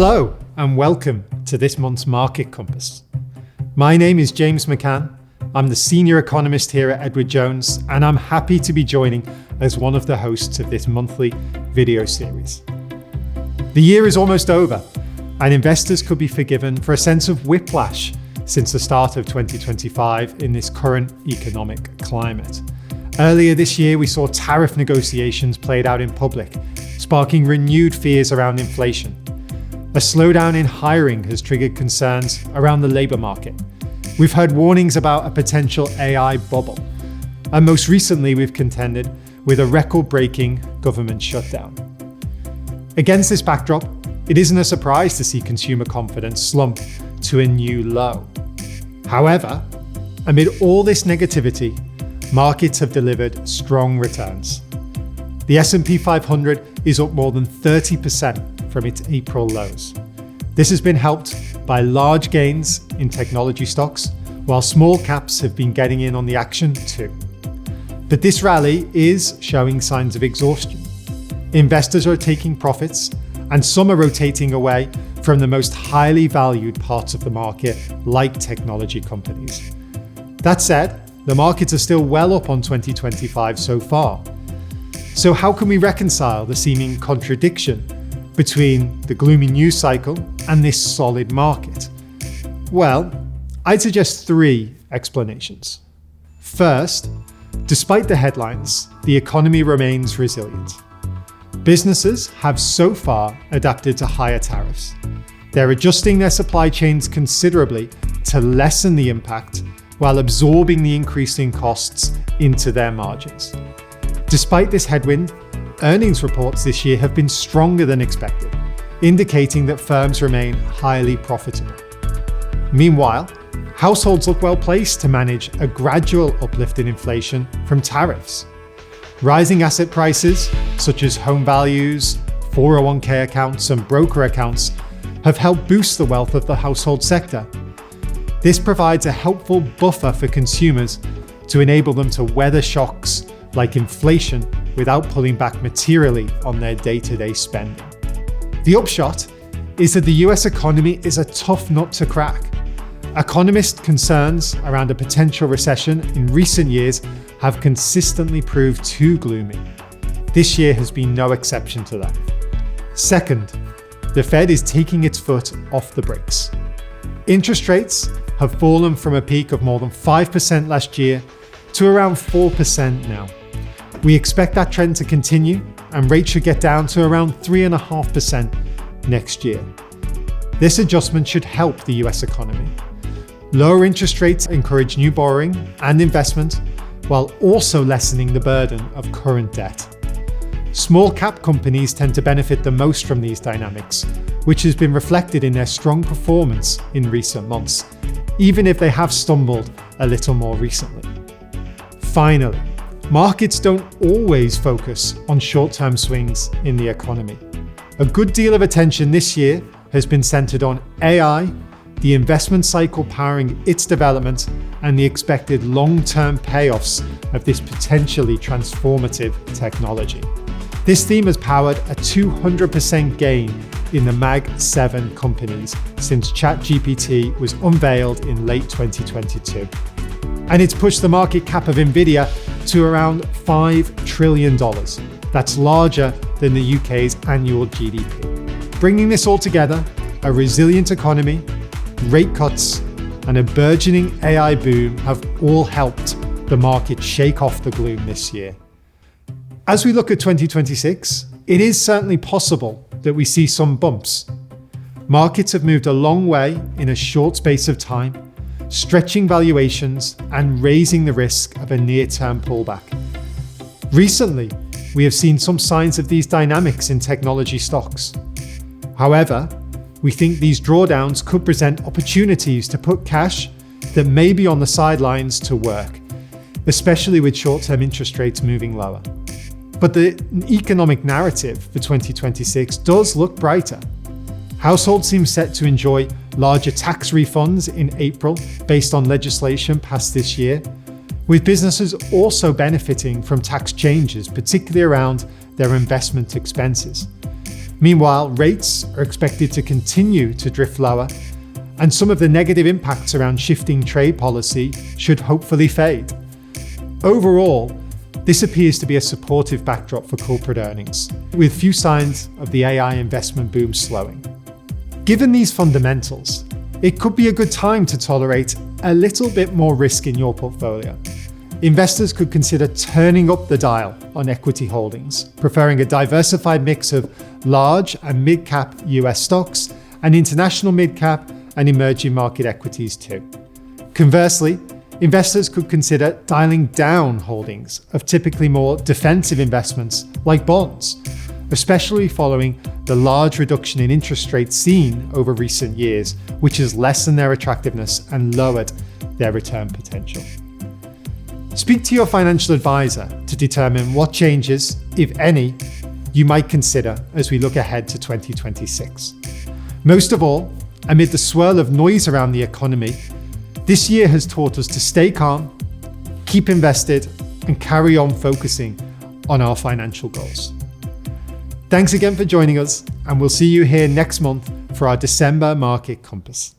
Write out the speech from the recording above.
Hello and welcome to this month's Market Compass. My name is James McCann. I'm the Senior Economist here at Edward Jones, and I'm happy to be joining as one of the hosts of this monthly video series. The year is almost over, and investors could be forgiven for a sense of whiplash since the start of 2025 in this current economic climate. Earlier this year, we saw tariff negotiations played out in public, sparking renewed fears around inflation. A slowdown in hiring has triggered concerns around the labour market. We've heard warnings about a potential AI bubble. And most recently, we've contended with a record-breaking government shutdown. Against this backdrop, it isn't a surprise to see consumer confidence slump to a new low. However, amid all this negativity, markets have delivered strong returns. The S&P 500 is up more than 30% from its April lows. This has been helped by large gains in technology stocks, while small caps have been getting in on the action too. But this rally is showing signs of exhaustion. Investors are taking profits, and some are rotating away from the most highly valued parts of the market, like technology companies. That said, the markets are still well up on 2025 so far. So how can we reconcile the seeming contradiction between the gloomy news cycle and this solid market? Well, I'd suggest three explanations. First, despite the headlines, the economy remains resilient. Businesses have so far adapted to higher tariffs. They're adjusting their supply chains considerably to lessen the impact while absorbing the increasing costs into their margins. Despite this headwind, earnings reports this year have been stronger than expected, indicating that firms remain highly profitable. Meanwhile, households look well placed to manage a gradual uplift in inflation from tariffs. Rising asset prices, such as home values, 401k accounts, and broker accounts, have helped boost the wealth of the household sector. This provides a helpful buffer for consumers to enable them to weather shocks like inflation without pulling back materially on their day-to-day spending. The upshot is that the US economy is a tough nut to crack. Economist concerns around a potential recession in recent years have consistently proved too gloomy. This year has been no exception to that. Second, the Fed is taking its foot off the brakes. Interest rates have fallen from a peak of more than 5% last year to around 4% now. We expect that trend to continue, and rates should get down to around 3.5% next year. This adjustment should help the US economy. Lower interest rates encourage new borrowing and investment, while also lessening the burden of current debt. Small cap companies tend to benefit the most from these dynamics, which has been reflected in their strong performance in recent months, even if they have stumbled a little more recently. Finally, markets don't always focus on short-term swings in the economy. A good deal of attention this year has been centered on AI, the investment cycle powering its development, and the expected long-term payoffs of this potentially transformative technology. This theme has powered a 200% gain in the Mag 7 companies since ChatGPT was unveiled in late 2022. And it's pushed the market cap of Nvidia to around $5 trillion. That's larger than the UK's annual GDP. Bringing this all together, a resilient economy, rate cuts, and a burgeoning AI boom have all helped the market shake off the gloom this year. As we look at 2026, it is certainly possible that we see some bumps. Markets have moved a long way in a short space of time, stretching valuations and raising the risk of a near-term pullback. Recently, we have seen some signs of these dynamics in technology stocks. However, we think these drawdowns could present opportunities to put cash that may be on the sidelines to work, especially with short-term interest rates moving lower. But the economic narrative for 2026 does look brighter. Households seem set to enjoy larger tax refunds in April based on legislation passed this year, with businesses also benefiting from tax changes, particularly around their investment expenses. Meanwhile, rates are expected to continue to drift lower, and some of the negative impacts around shifting trade policy should hopefully fade. Overall, this appears to be a supportive backdrop for corporate earnings, with few signs of the AI investment boom slowing. Given these fundamentals, it could be a good time to tolerate a little bit more risk in your portfolio. Investors could consider turning up the dial on equity holdings, preferring a diversified mix of large and mid-cap US stocks and international mid-cap and emerging market equities too. Conversely, investors could consider dialing down holdings of typically more defensive investments like bonds, especially following the large reduction in interest rates seen over recent years, which has lessened their attractiveness and lowered their return potential. Speak to your financial advisor to determine what changes, if any, you might consider as we look ahead to 2026. Most of all, amid the swirl of noise around the economy, this year has taught us to stay calm, keep invested, and carry on focusing on our financial goals. Thanks again for joining us, and we'll see you here next month for our December Market Compass.